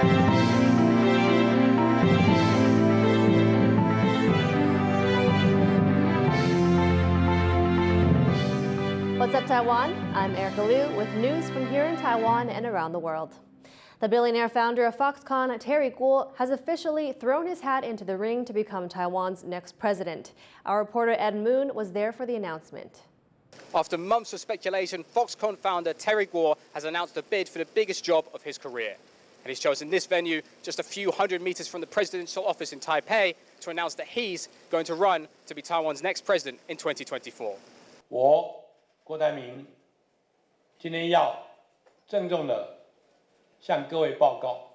What's up, Taiwan? I'm Erika Li with news from here in Taiwan and around the world. The billionaire founder of Foxconn, Gous, has officially thrown his hat into the ring to become Taiwan's next president. Our reporter Ed Moon was there for the announcement. After months of speculation, Foxconn founder Gous has announced a bid for the biggest job of his career. And he's chosen this venue, just a few hundred meters from the presidential office in Taipei, to announce that he's going to run to be Taiwan's next president in 2024. 郭台铭今天要郑重地向各位报告，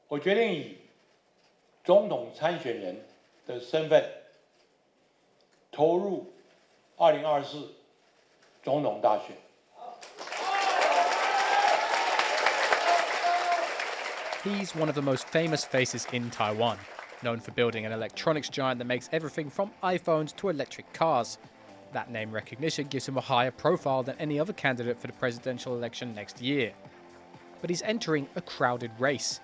我决定以总统参选人的身份投入2024总统大选。He's one of the most famous faces in Taiwan, known for building an electronics giant that makes everything from iPhones to electric cars. That name recognition gives him a higher profile than any other candidate for the presidential election next year. But he's entering a crowded race,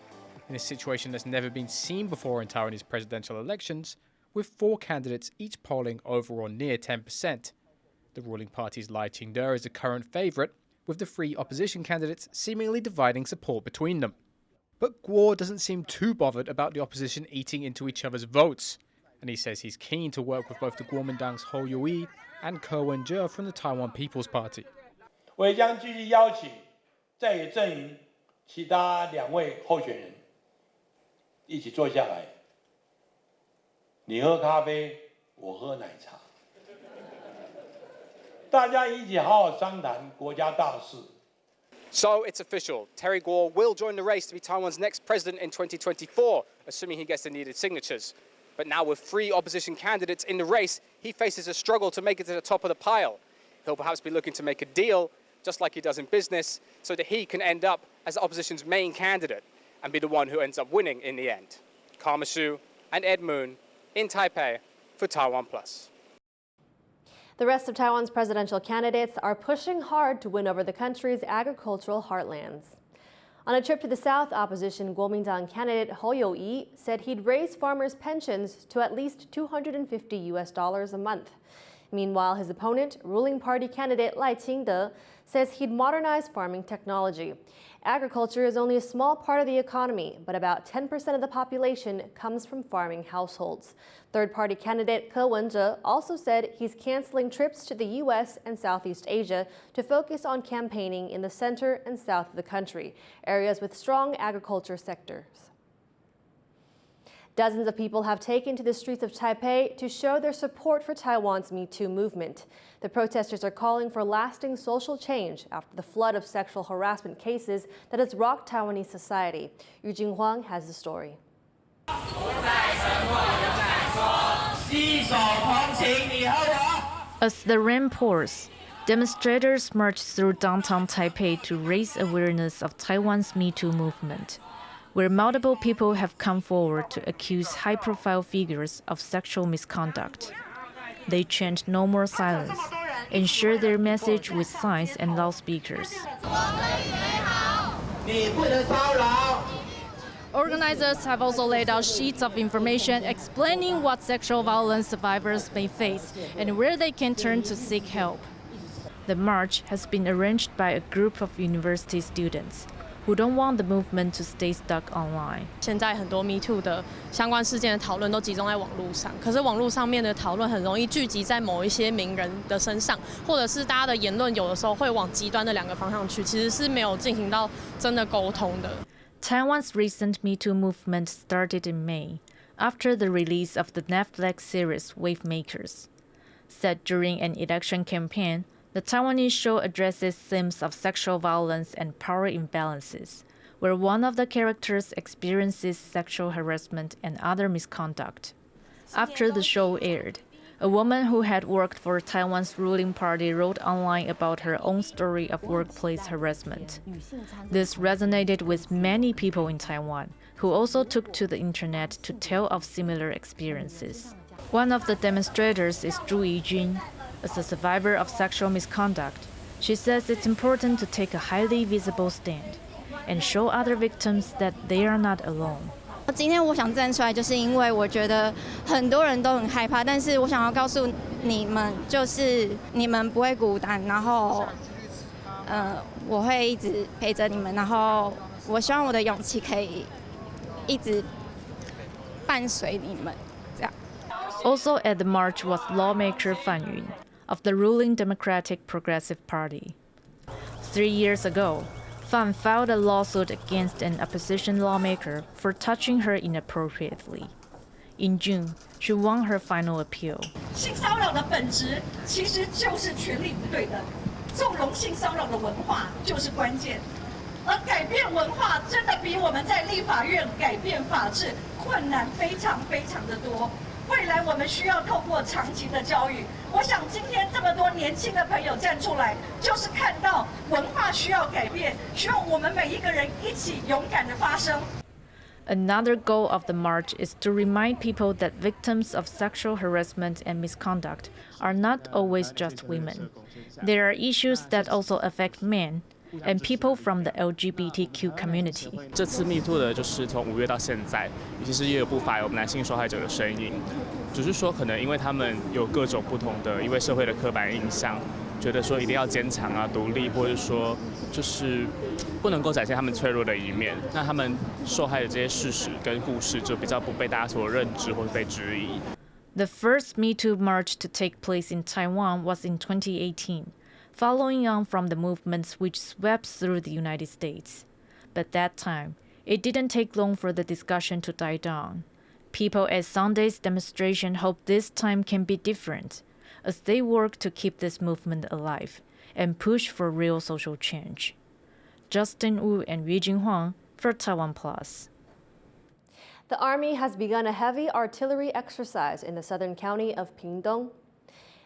in a situation that's never been seen before in Taiwanese presidential elections, with 4 candidates each polling over or near 10%. The ruling party's Lai Ching-te is the current favourite, with the 3 opposition candidates seemingly dividing support between them. But Gous doesn't seem too bothered about the opposition eating into each other's votes, and he says he's keen to work with both the Kuomintang's Hou Yu-yi and Ko Wen-je from the Taiwan People's Party. 我也将继续邀请在野阵营其他2位候选人一起坐下来，你喝咖啡，我喝奶茶，大家一起好好商谈国家大事。 So it's official. Gous will join the race to be Taiwan's next president in 2024, assuming he gets the needed signatures. But now with 3 opposition candidates in the race, he faces a struggle to make it to the top of the pile. He'll perhaps be looking to make a deal, just like he does in business, so that he can end up as the opposition's main candidate and be the one who ends up winning in the end. Kaohsiung and Ed Moon in Taipei for TaiwanPlus. The rest of Taiwan's presidential candidates are pushing hard to win over the country's agricultural heartlands. On a trip to the South, opposition Kuomintang candidate Hou Yu-yi said he'd raise farmers' pensions to at least $250 a month. Meanwhile, his opponent, ruling party candidate Lai Ching-te, says he'd modernize farming technology. Agriculture is only a small part of the economy, but about 10% of the population comes from farming households. Third-party candidate Ko Wen-je also said he's canceling trips to the U.S. and Southeast Asia to focus on campaigning in the center and south of the country, areas with strong agriculture sectors. Dozens of people have taken to the streets of Taipei to show their support for Taiwan's Me Too movement. The protesters are calling for lasting social change after the flood of sexual harassment cases that has rocked Taiwanese society. Yu Jinghuang has the story. As the rain pours, demonstrators march through downtown Taipei to raise awareness of Taiwan's Me Too movement, where multiple people have come forward to accuse high-profile figures of sexual misconduct. They chant "No more silence" and share their message with signs and loudspeakers. Organizers have also laid out sheets of information explaining what sexual violence survivors may face and where they can turn to seek help. The march has been arranged by a group of university students who don't want the movement to stay stuck online. 现在很多 Me Too 的相关事件的讨论都集中在网络上，可是网络上面的讨论很容易聚集在某一些名人的身上，或者是大家的言论有的时候会往极端的2个方向去，其实是没有进行到真的沟通的。Taiwan's recent Me Too movement started in May, after the release of the Netflix series Wavemakers. Set during an election campaign, the Taiwanese show addresses themes of sexual violence and power imbalances, where one of the characters experiences sexual harassment and other misconduct. After the show aired, a woman who had worked for Taiwan's ruling party wrote online about her own story of workplace harassment. This resonated with many people in Taiwan, who also took to the internet to tell of similar experiences. One of the demonstrators is Zhu Yijun. As a survivor of sexual misconduct, she says it's important to take a highly visible stand. and show other victims that they are not alone. 今天我想站出来，就是因为我觉得很多人都很害怕，但是我想要告诉你们，就是你们不会孤单，然后，我会一直陪着你们，然后我希望我的勇气可以一直伴随你们，这样。Also at the march was lawmaker Fan Yun of the ruling Democratic Progressive Party. 3 years ago, Fan filed a lawsuit against an opposition lawmaker for touching her inappropriately. In June, she won her final appeal. 性骚扰的本质其实就是权力不对等，纵容性骚扰的文化就是关键。而改变文化真的比我们在立法院改变法治困难非常非常的多。未来我们需要透过长期的教育。我想今天这么多年轻的朋友站出来，就是看到文化需要改变，希望我们每一个人一起勇敢的发声。 Another goal of the march is to remind people that victims of sexual harassment and misconduct are not always just women. There are issues that also affect men and people from the LGBTQ community. 这次 Me Too 的就是从5月到现在，其实也有不乏有男性受害者的声音，只是说可能因为他们有各种不同的因为社会的刻板印象，觉得说一定要坚强啊、独立，或者说就是不能够展现他们脆弱的一面。那他们受害的这些事实跟故事就比较不被大家所认知或者被质疑。The first Me Too march to take place in Taiwan was in 2018. Following on from the movements which swept through the United States. But that time, it didn't take long for the discussion to die down. People at Sunday's demonstration hope this time can be different, as they work to keep this movement alive and push for real social change. Justin Wu and Yujing Huang for TaiwanPlus. The Army has begun a heavy artillery exercise in the southern county of Pingtung.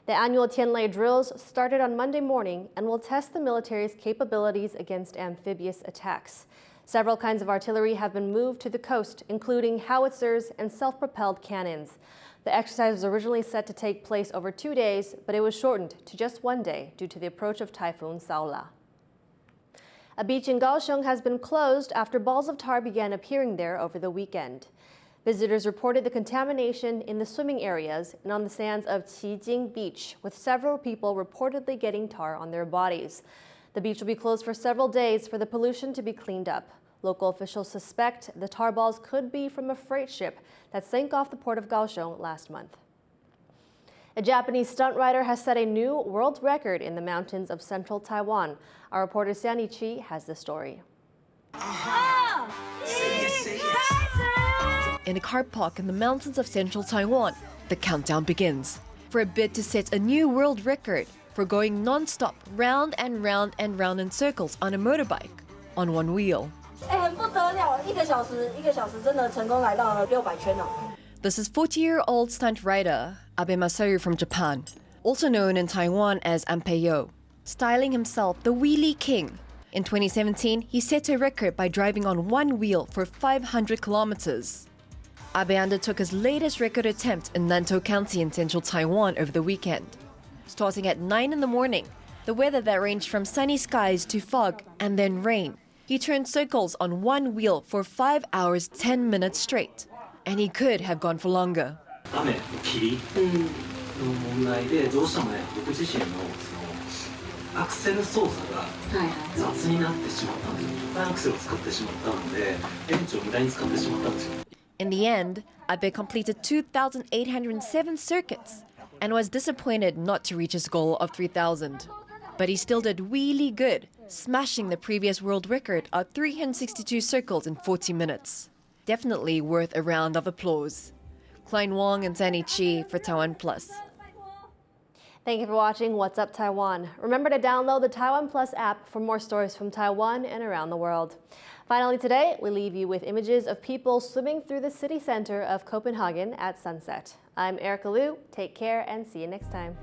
The annual Tianlei drills started on Monday morning and will test the military's capabilities against amphibious attacks. Several kinds of artillery have been moved to the coast, including howitzers and self-propelled cannons. The exercise was originally set to take place over 2 days, but it was shortened to just 1 day due to the approach of Typhoon Saola. A beach in Kaohsiung has been closed after balls of tar began appearing there over the weekend. Visitors reported the contamination in the swimming areas and on the sands of Qijing Beach, with several people reportedly getting tar on their bodies. The beach will be closed for several days for the pollution to be cleaned up. Local officials suspect the tar balls could be from a freight ship that sank off the port of Kaohsiung last month. A Japanese stunt rider has set a new world record in the mountains of central Taiwan. Our reporter Sandy Chi has the story. In a car park in the mountains of central Taiwan, the countdown begins for a bid to set a new world record for going non-stop round and round and round in circles on a motorbike on one wheel. This is 40-year-old stunt rider Abe Masayu from Japan, also known in Taiwan as Anti-Amphibious, styling himself the Wheelie King. In 2017, he set a record by driving on one wheel for 500 kilometers. Abe undertook his latest record attempt in Nantou County in central Taiwan over the weekend. Starting at 9 in the morning, the weather that ranged from sunny skies to fog and then rain, he turned circles on one wheel for 5 hours 10 minutes straight. And he could have gone for longer. In the end, Abe completed 2,807 circuits and was disappointed not to reach his goal of 3,000. But he still did really good, smashing the previous world record of 362 circles in 40 minutes. Definitely worth a round of applause. Klein Wong and Sandy Chi for TaiwanPlus. Thank you for watching What's Up Taiwan. Remember to download the TaiwanPlus app for more stories from Taiwan and around the world. Finally today, we leave you with images of people swimming through the city center of Copenhagen at sunset. I'm Erika Li. Take care and see you next time.